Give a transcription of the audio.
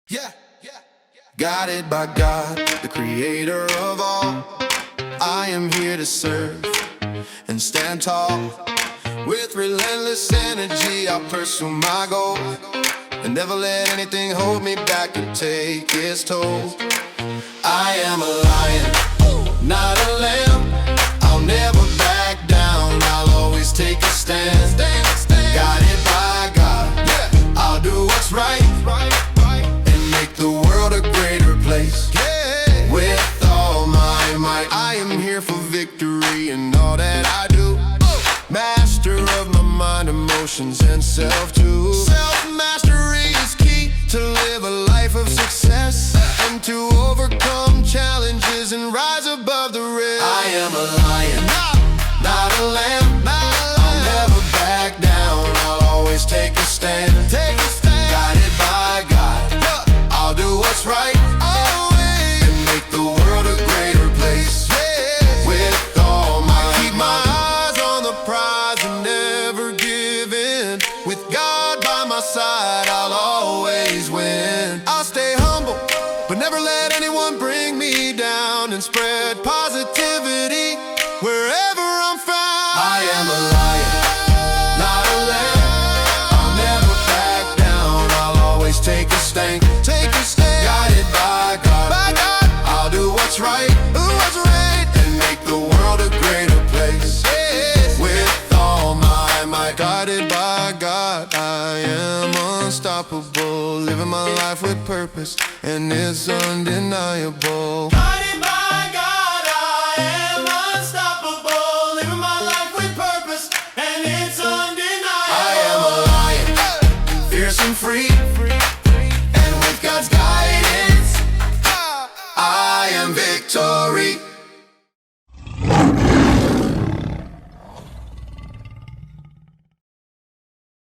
Yeah, guided by God, the creator of all. I am here to serve and stand tall. With relentless energy, I'll pursue my goal and never let anything hold me back and take its toll. I am a lion, not a lamb. I'll never back down, I'll always take a stand. Guided by God, I'll do what's right and make the world a greater place. With all my might, I am here for victory in all that I do. Master of my mind, emotions, and self too. Self-mastery is key to live a life of success and to overcome challenges and rise above the rest. I am a lion, not a lamb. I'll never back down, I'll always take a stand. Guided by God, I'll do what's right and make the world a greater place. With all my might, keep my eyes on the prize and never give in. With God by my side, I'll always win. I'll stay humble, but never let anyone bring me down, and spread positivity wherever I'm found. I am a lion, not a lamb. I'll never back down, I'll always take a stand. Guided by God, I'll do what's right and make the world a greater place. With all my might, guided by God, I am unstoppable, living my life with purpose, and it's undeniable.